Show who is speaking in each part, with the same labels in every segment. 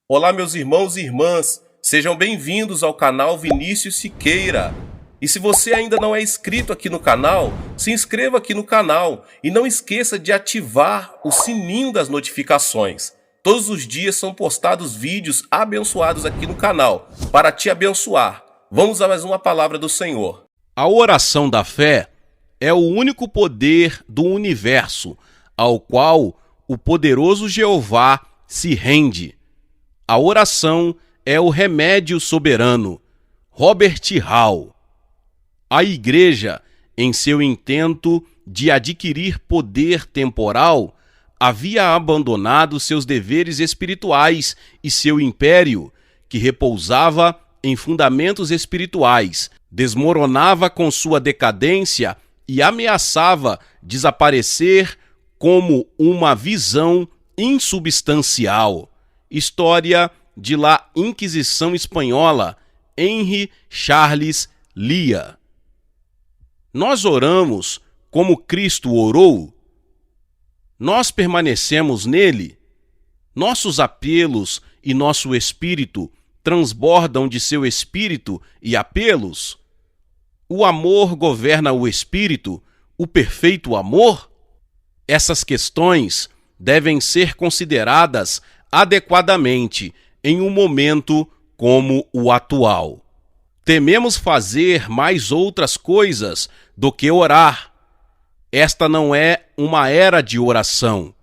Speaker 1: Olá, meus irmãos e irmãs, sejam bem-vindos ao canal Vinícius Siqueira. E se você ainda não é inscrito aqui no canal, se inscreva aqui no canal e não esqueça de ativar o sininho das notificações. Todos os dias são postados vídeos abençoados aqui no canal para te abençoar. Vamos a mais uma palavra do Senhor.
Speaker 2: A oração da fé é o único poder do universo ao qual o poderoso Jeová se rende. A oração é o remédio soberano. Robert Hall. A Igreja, em seu intento de adquirir poder temporal, havia abandonado seus deveres espirituais e seu império, que repousava em fundamentos espirituais, desmoronava com sua decadência e ameaçava desaparecer como uma visão insubstancial. História de La Inquisição Espanhola, Henry Charles Lea. Nós oramos como Cristo orou? Nós permanecemos nele? Nossos apelos e nosso espírito transbordam de seu espírito e apelos? O amor governa o espírito, o perfeito amor? Essas questões devem ser consideradas adequadamente em um momento como o atual. Tememos fazer mais outras coisas do que orar. Esta não é uma era de oração,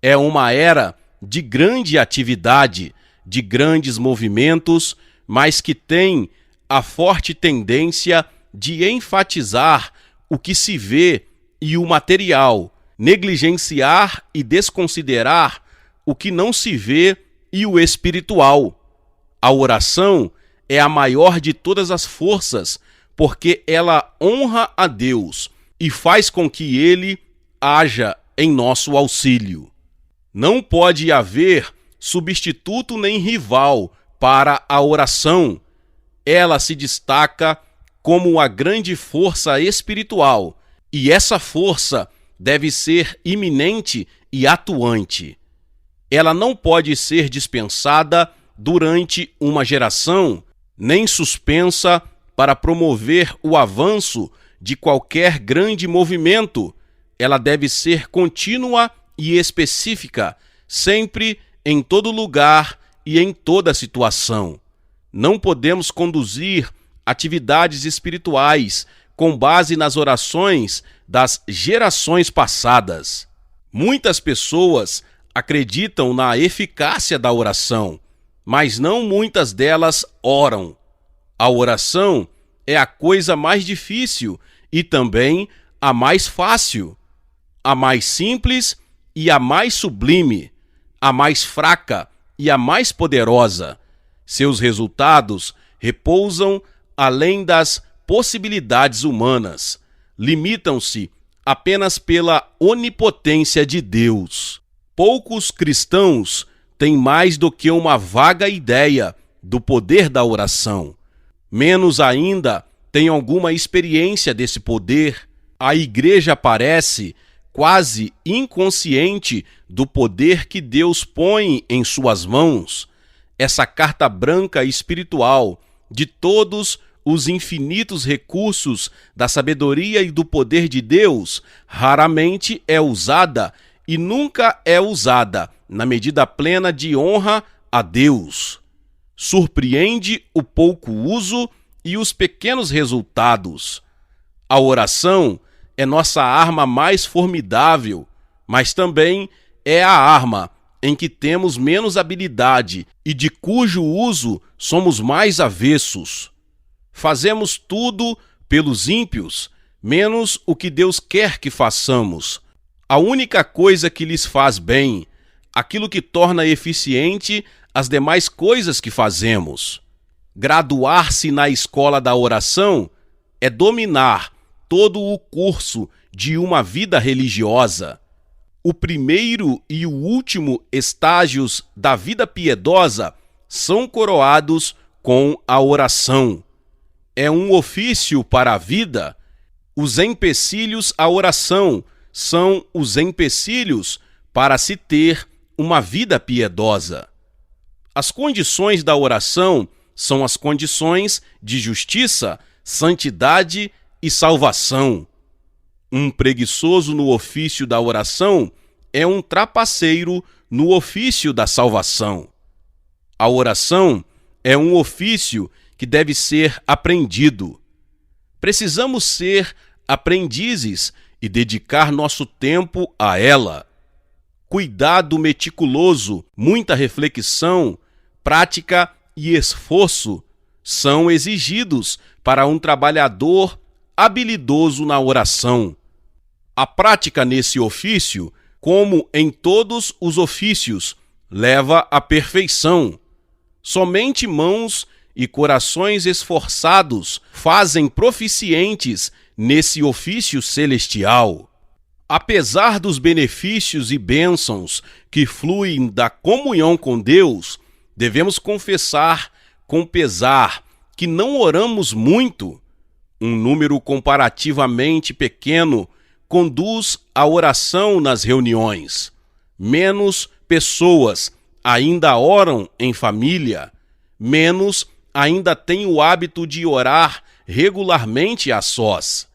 Speaker 2: é uma era de grande atividade, de grandes movimentos, mas que tem a forte tendência de enfatizar o que se vê e o material, negligenciar e desconsiderar o que não se vê e o espiritual. A oração é a maior de todas as forças, porque ela honra a Deus e faz com que Ele haja em nosso auxílio. Não pode haver substituto nem rival para a oração. Ela se destaca como a grande força espiritual, e essa força deve ser iminente e atuante. Ela não pode ser dispensada durante uma geração, nem suspensa para promover o avanço de qualquer grande movimento. Ela deve ser contínua e específica, sempre, em todo lugar e em toda situação. Não podemos conduzir atividades espirituais com base nas orações das gerações passadas. Muitas pessoas acreditam na eficácia da oração, mas não muitas delas oram. A oração é a coisa mais difícil e também a mais fácil, a mais simples e a mais sublime, a mais fraca e a mais poderosa. Seus resultados repousam além das possibilidades humanas, limitam-se apenas pela onipotência de Deus. Poucos cristãos têm mais do que uma vaga ideia do poder da oração. Menos ainda têm alguma experiência desse poder. A Igreja parece quase inconsciente do poder que Deus põe em suas mãos. Essa carta branca espiritual de todos os infinitos recursos da sabedoria e do poder de Deus raramente é usada e nunca é usada na medida plena de honra a Deus. Surpreende o pouco uso e os pequenos resultados. A oração é nossa arma mais formidável, mas também é a arma em que temos menos habilidade e de cujo uso somos mais avessos. Fazemos tudo pelos ímpios, menos o que Deus quer que façamos. A única coisa que lhes faz bem, aquilo que torna eficiente as demais coisas que fazemos. Graduar-se na escola da oração é dominar todo o curso de uma vida religiosa. O primeiro e o último estágios da vida piedosa são coroados com a oração. É um ofício para a vida. Os empecilhos à oração são os empecilhos para se ter uma vida piedosa. As condições da oração são as condições de justiça, santidade e salvação. Um preguiçoso no ofício da oração é um trapaceiro no ofício da salvação. A oração é um ofício que deve ser aprendido. Precisamos ser aprendizes e dedicar nosso tempo a ela. Cuidado meticuloso, muita reflexão, prática e esforço são exigidos para um trabalhador habilidoso na oração. A prática nesse ofício, como em todos os ofícios, leva à perfeição. Somente mãos e corações esforçados fazem proficientes nesse ofício celestial. Apesar dos benefícios e bênçãos que fluem da comunhão com Deus, devemos confessar com pesar que não oramos muito. Um número comparativamente pequeno conduz a oração nas reuniões. Menos pessoas ainda oram em família, menos ainda têm o hábito de orar regularmente a sós.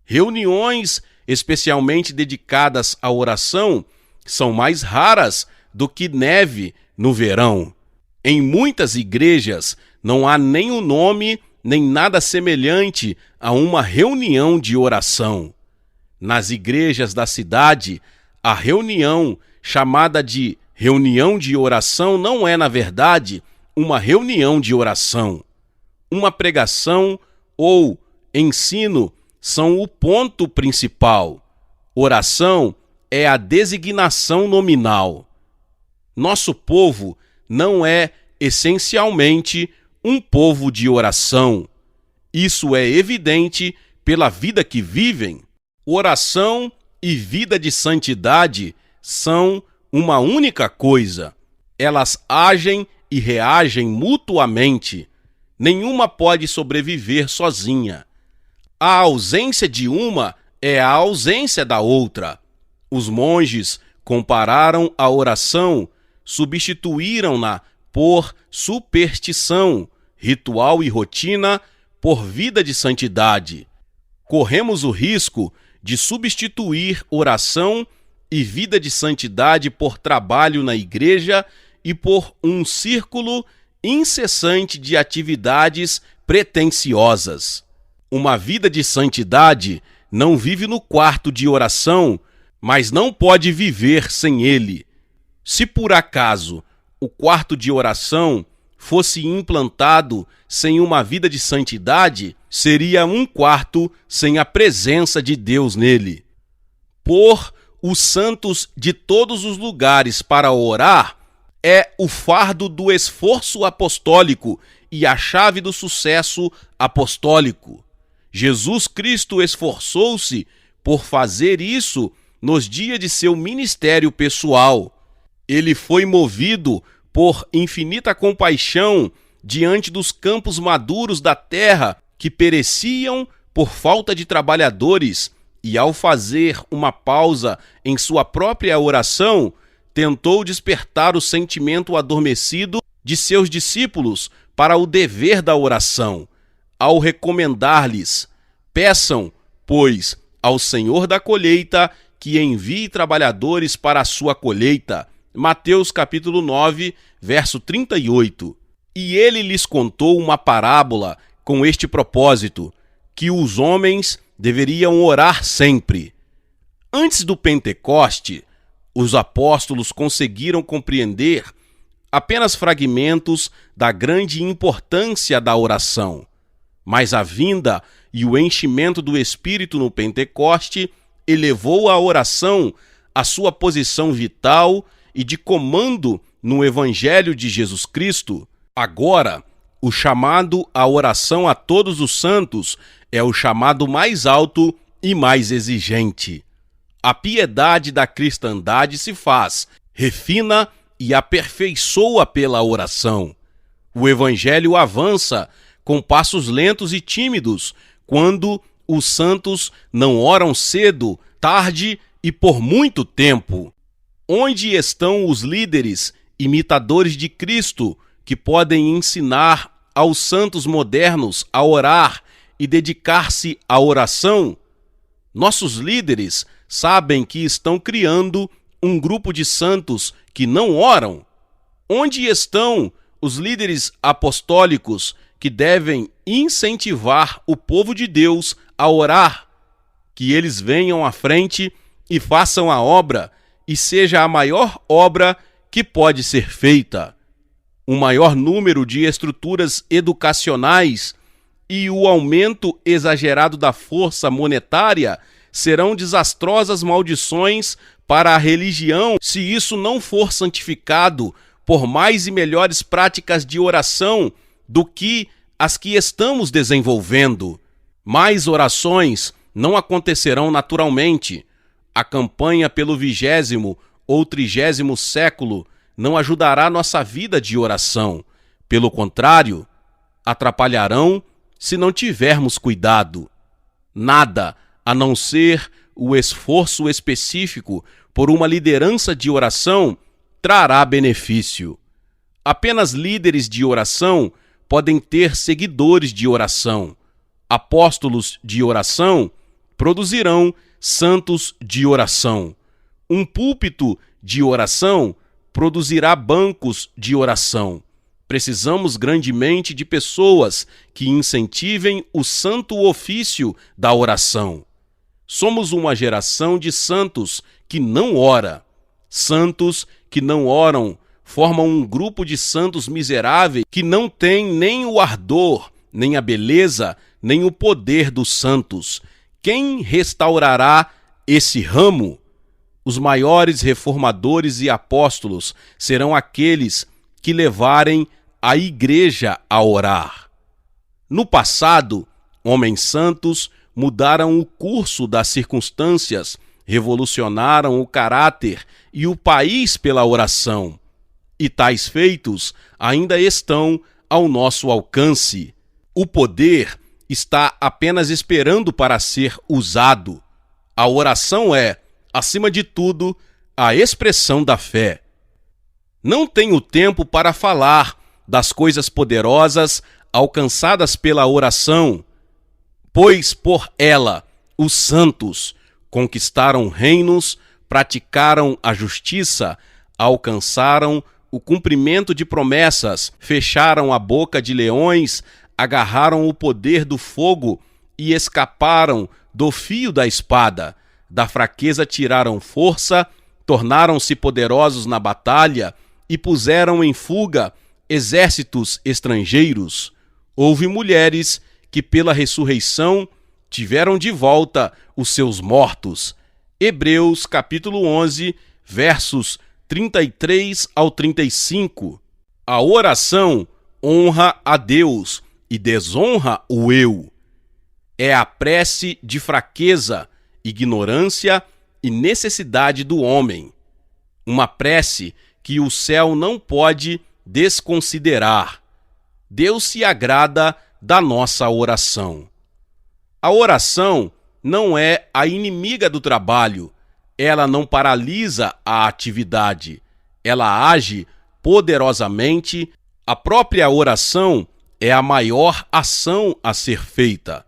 Speaker 2: Reuniões especialmente dedicadas à oração são mais raras do que neve no verão. Em muitas igrejas não há nem o nome nem nada semelhante a uma reunião de oração. Nas igrejas da cidade, a reunião chamada de reunião de oração não é, na verdade, uma reunião de oração. Uma pregação ou ensino são o ponto principal. Oração é a designação nominal. Nosso povo não é essencialmente um povo de oração. Isso é evidente pela vida que vivem. Oração e vida de santidade são uma única coisa. Elas agem e reagem mutuamente. Nenhuma pode sobreviver sozinha. A ausência de uma é a ausência da outra. Os monges compararam a oração, substituíram-na por superstição, ritual e rotina por vida de santidade. Corremos o risco de substituir oração e vida de santidade por trabalho na igreja e por um círculo incessante de atividades pretensiosas. Uma vida de santidade não vive no quarto de oração, mas não pode viver sem ele. Se por acaso o quarto de oração fosse implantado sem uma vida de santidade, seria um quarto sem a presença de Deus nele. Pôr os santos de todos os lugares para orar é o fardo do esforço apostólico e a chave do sucesso apostólico. Jesus Cristo esforçou-se por fazer isso nos dias de seu ministério pessoal. Ele foi movido por infinita compaixão diante dos campos maduros da terra que pereciam por falta de trabalhadores e, ao fazer uma pausa em sua própria oração, tentou despertar o sentimento adormecido de seus discípulos para o dever da oração, ao recomendar-lhes: peçam, pois, ao Senhor da colheita que envie trabalhadores para a sua colheita. Mateus capítulo 9, verso 38. E ele lhes contou uma parábola com este propósito, que os homens deveriam orar sempre. Antes do Pentecoste, os apóstolos conseguiram compreender apenas fragmentos da grande importância da oração. Mas a vinda e o enchimento do Espírito no Pentecoste elevou a oração à sua posição vital e de comando no Evangelho de Jesus Cristo. Agora, o chamado à oração a todos os santos é o chamado mais alto e mais exigente. A piedade da cristandade se faz, refina e aperfeiçoa pela oração. O Evangelho avança com passos lentos e tímidos quando os santos não oram cedo, tarde e por muito tempo. Onde estão os líderes imitadores de Cristo, que podem ensinar aos santos modernos a orar e dedicar-se à oração? Nossos líderes sabem que estão criando um grupo de santos que não oram? Onde estão os líderes apostólicos que devem incentivar o povo de Deus a orar? Que eles venham à frente e façam a obra, e seja a maior obra que pode ser feita. O maior número de estruturas educacionais e o aumento exagerado da força monetária serão desastrosas maldições para a religião se isso não for santificado por mais e melhores práticas de oração do que as que estamos desenvolvendo. Mais orações não acontecerão naturalmente. A campanha pelo 20º ou 30º século não ajudará nossa vida de oração. Pelo contrário, atrapalharão se não tivermos cuidado. Nada, a não ser o esforço específico por uma liderança de oração, trará benefício. Apenas líderes de oração podem ter seguidores de oração. Apóstolos de oração produzirão santos de oração. Um púlpito de oração produzirá bancos de oração. Precisamos grandemente de pessoas que incentivem o santo ofício da oração. Somos uma geração de santos que não ora. Santos que não oram formam um grupo de santos miseráveis que não têm nem o ardor, nem a beleza, nem o poder dos santos. Quem restaurará esse ramo? Os maiores reformadores e apóstolos serão aqueles que levarem a igreja a orar. No passado, homens santos mudaram o curso das circunstâncias, revolucionaram o caráter e o país pela oração. E tais feitos ainda estão ao nosso alcance. O poder está apenas esperando para ser usado. A oração é, acima de tudo, a expressão da fé. Não tenho tempo para falar das coisas poderosas alcançadas pela oração, pois por ela os santos conquistaram reinos, praticaram a justiça, alcançaram o cumprimento de promessas, fecharam a boca de leões, agarraram o poder do fogo e escaparam do fio da espada. Da fraqueza tiraram força, tornaram-se poderosos na batalha e puseram em fuga exércitos estrangeiros. Houve mulheres que pela ressurreição tiveram de volta os seus mortos. Hebreus capítulo 11, versos 33 ao 35. A oração honra a Deus e desonra o eu. É a prece de fraqueza, ignorância e necessidade do homem. Uma prece que o céu não pode desconsiderar. Deus se agrada da nossa oração. A oração não é a inimiga do trabalho. Ela não paralisa a atividade. Ela age poderosamente. A própria oração é a maior ação a ser feita.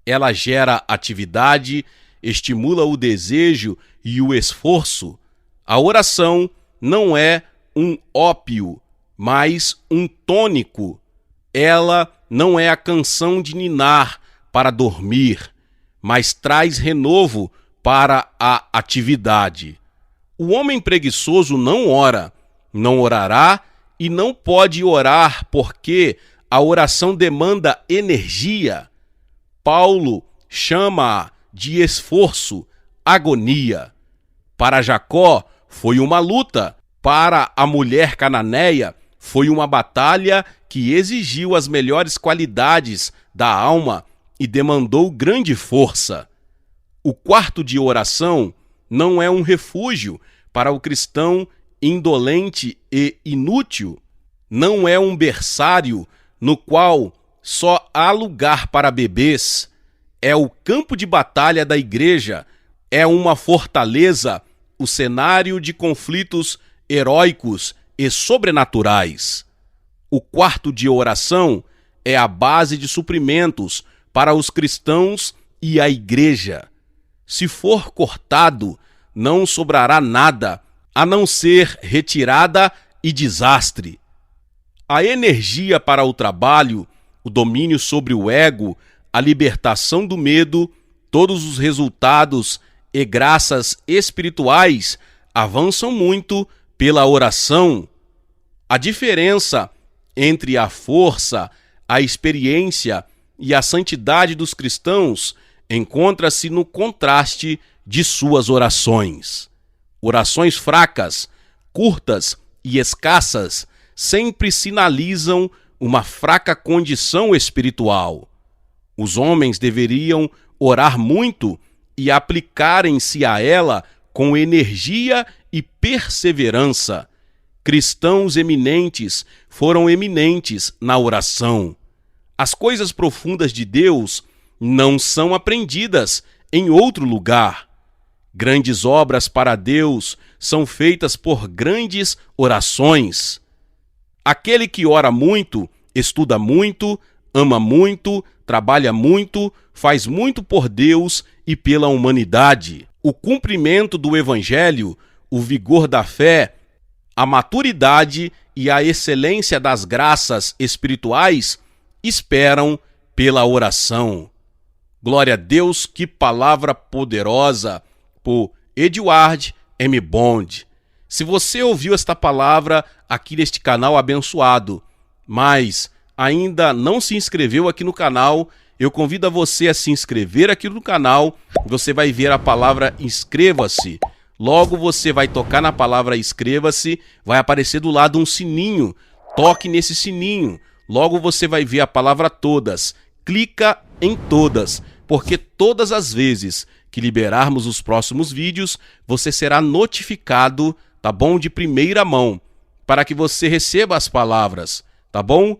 Speaker 2: Ela gera atividade, estimula o desejo e o esforço. A oração não é um ópio, mas um tônico. Ela não é a canção de ninar para dormir, mas traz renovo para a atividade. O homem preguiçoso não ora, não orará e não pode orar porque a oração demanda energia. Paulo chama-a de esforço, agonia. Para Jacó foi uma luta, para a mulher cananeia foi uma batalha que exigiu as melhores qualidades da alma e demandou grande força. O quarto de oração não é um refúgio para o cristão indolente e inútil. Não é um berçário no qual só há lugar para bebês. É o campo de batalha da igreja. É uma fortaleza, o cenário de conflitos heróicos e sobrenaturais. O quarto de oração é a base de suprimentos para os cristãos e a igreja. Se for cortado, não sobrará nada, a não ser retirada e desastre. A energia para o trabalho, o domínio sobre o ego, a libertação do medo, todos os resultados e graças espirituais avançam muito pela oração. A diferença entre a força, a experiência e a santidade dos cristãos encontra-se no contraste de suas orações. Orações fracas, curtas e escassas sempre sinalizam uma fraca condição espiritual. Os homens deveriam orar muito e aplicarem-se a ela com energia e perseverança. Cristãos eminentes foram eminentes na oração. As coisas profundas de Deus não são aprendidas em outro lugar. Grandes obras para Deus são feitas por grandes orações. Aquele que ora muito, estuda muito, ama muito, trabalha muito, faz muito por Deus e pela humanidade. O cumprimento do Evangelho, o vigor da fé, a maturidade e a excelência das graças espirituais esperam pela oração. Glória a Deus, que palavra poderosa, por Edward M. Bond. Se você ouviu esta palavra aqui neste canal abençoado, mas ainda não se inscreveu aqui no canal, eu convido a você a se inscrever aqui no canal. Você vai ver a palavra inscreva-se. Logo você vai tocar na palavra inscreva-se, vai aparecer do lado um sininho. Toque nesse sininho. Logo você vai ver a palavra todas. Clica em todas, porque todas as vezes que liberarmos os próximos vídeos, você será notificado, tá bom? De primeira mão, para que você receba as palavras, tá bom?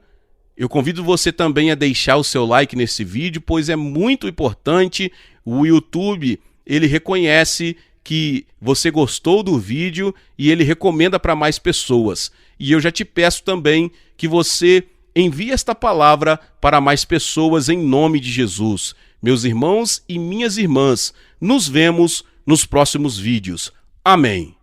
Speaker 2: Eu convido você também a deixar o seu like nesse vídeo, pois é muito importante. O YouTube, ele reconhece que você gostou do vídeo e ele recomenda para mais pessoas. E eu já te peço também que você envie esta palavra para mais pessoas em nome de Jesus. Meus irmãos e minhas irmãs, nos vemos nos próximos vídeos. Amém.